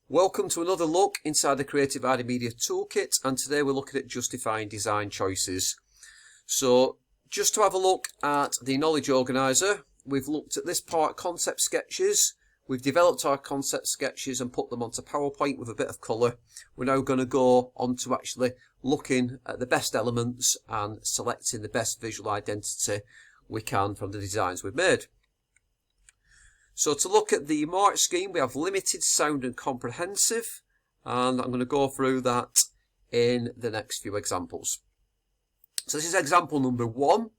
Welcome to another look inside the Creative iMedia Toolkit, and today we're looking at justifying design choices. So just to have a look at the knowledge organiser, we've looked at this part, concept sketches. We've developed our concept sketches and put them onto PowerPoint with a bit of colour. We're now going to go on to actually looking at the best elements and selecting the best visual identity we can from the designs we've made. So to look at the mark scheme, we have limited, sound and comprehensive, and I'm going to go through that in the next few examples. So this is example number 1,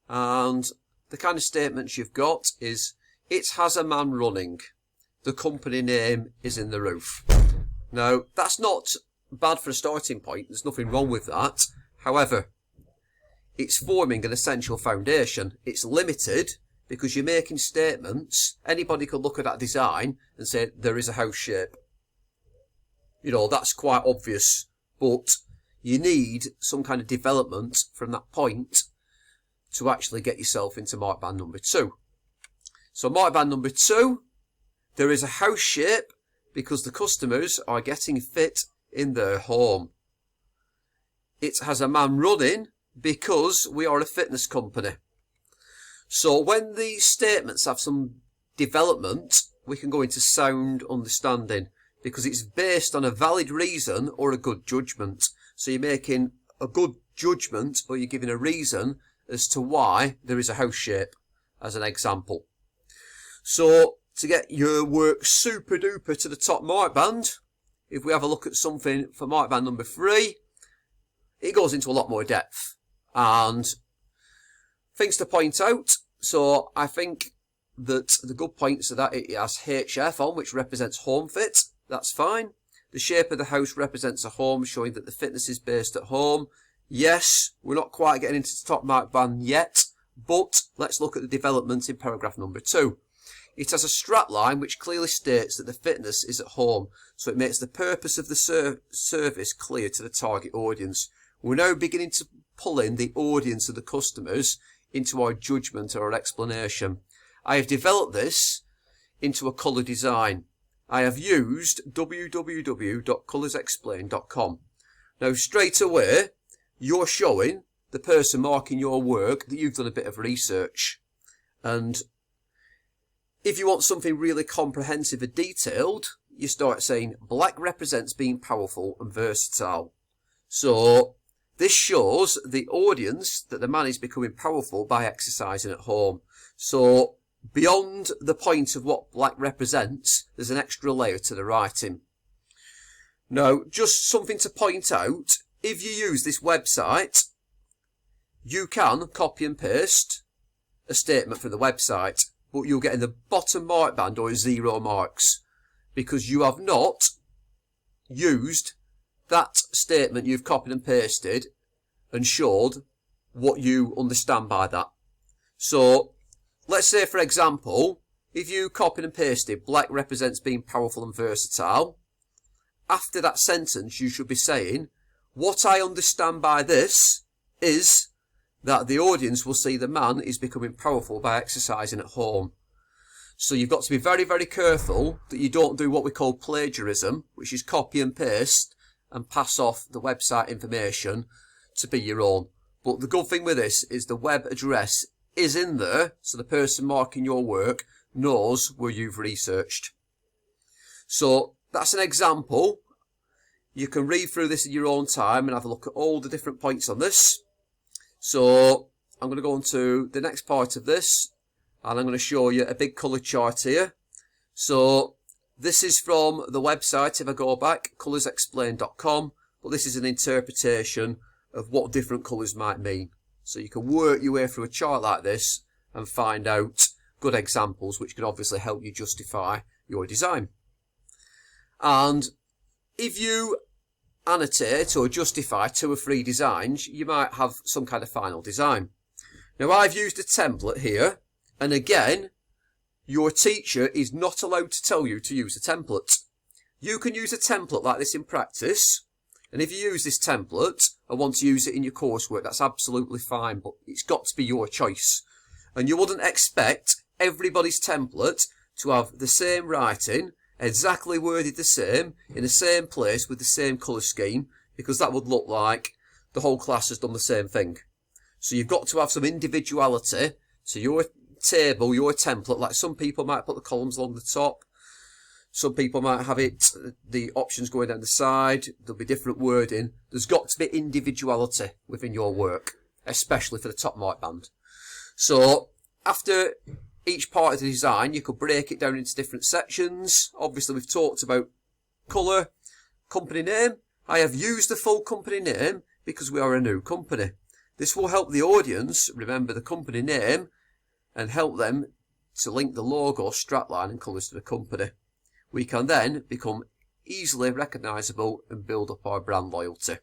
and the kind of statements you've got is, it has a man running, the company name is in the roof. Now that's not bad for a starting point, there's nothing wrong with that. However, it's forming an essential foundation. It's limited because you're making statements. Anybody could look at that design and say there is a house shape. You know, that's quite obvious, but you need some kind of development from that point to actually get yourself into mark band number 2. So mark band number 2, there is a house shape because the customers are getting fit in their home. It has a man running because we are a fitness company. So when these statements have some development, we can go into sound understanding because it's based on a valid reason or a good judgment. So you're making a good judgment or you're giving a reason as to why there is a house shape, as an example. So to get your work super duper to the top mark band, if we have a look at something for mark band number 3, it goes into a lot more depth. And things to point out, so I think that the good points are that it has HF on, which represents home fit. That's fine. The shape of the house represents a home, showing that the fitness is based at home. Yes, we're not quite getting into the top mark band yet, but let's look at the development in paragraph number 2. It has a strap line which clearly states that the fitness is at home, so it makes the purpose of the service clear to the target audience. We're now beginning to pull in the audience of the customers into our judgment or our explanation. I have developed this into a colour design. I have used www.colorsexplain.com. Now straight away, you're showing the person marking your work that you've done a bit of research. And if you want something really comprehensive and detailed, you start saying black represents being powerful and versatile. So this shows the audience that the man is becoming powerful by exercising at home. So beyond the point of what black represents, there's an extra layer to the writing. Now, just something to point out, if you use this website, you can copy and paste a statement from the website, but you'll get in the bottom mark band or 0 marks because you have not used that statement you've copied and pasted and showed what you understand by that. So let's say, for example, if you copied and pasted black represents being powerful and versatile, after that sentence you should be saying, what I understand by this is that the audience will see the man is becoming powerful by exercising at home. So you've got to be very, very careful that you don't do what we call plagiarism, which is copy and paste and pass off the website information to be your own. But the good thing with this is the web address is in there, so the person marking your work knows where you've researched. So that's an example. You can read through this in your own time and have a look at all the different points on this. So I'm going to go on to the next part of this, and I'm going to show you a big colour chart here. So this is from the website, if I go back, colorsexplain.com, but this is an interpretation of what different colours might mean. So you can work your way through a chart like this and find out good examples which can obviously help you justify your design. And if you annotate or justify 2 or 3 designs, you might have some kind of final design. Now I've used a template here, and again, your teacher is not allowed to tell you to use a template. You can use a template like this in practice, and if you use this template and want to use it in your coursework, that's absolutely fine, but it's got to be your choice. And you wouldn't expect everybody's template to have the same writing exactly worded the same, in the same place with the same colour scheme, because that would look like the whole class has done the same thing. So you've got to have some individuality. So your table, your template, like some people might put the columns along the top, some people might have it, the options going down the side, there'll be different wording. There's got to be individuality within your work, especially for the top right band. So after each part of the design, you could break it down into different sections. Obviously, we've talked about colour, company name. I have used the full company name because we are a new company. This will help the audience remember the company name and help them to link the logo, strapline and colours to the company. We can then become easily recognisable and build up our brand loyalty.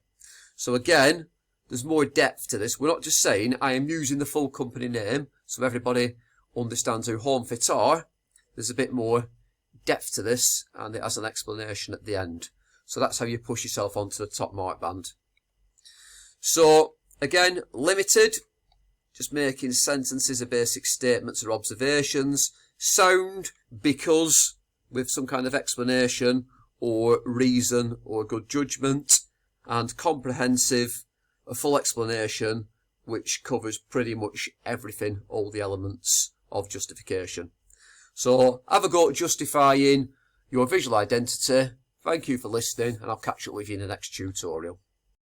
So again, there's more depth to this. We're not just saying I am using the full company name so everybody understands who HomeFit are. There's a bit more depth to this, and it has an explanation at the end. So that's how you push yourself onto the top right band. So again, limited, just making sentences or basic statements or observations. Sound, because, with some kind of explanation or reason or good judgment. And comprehensive, a full explanation which covers pretty much everything, all the elements of justification. So have a go at justifying your visual identity. Thank you for listening, and I'll catch up with you in the next tutorial.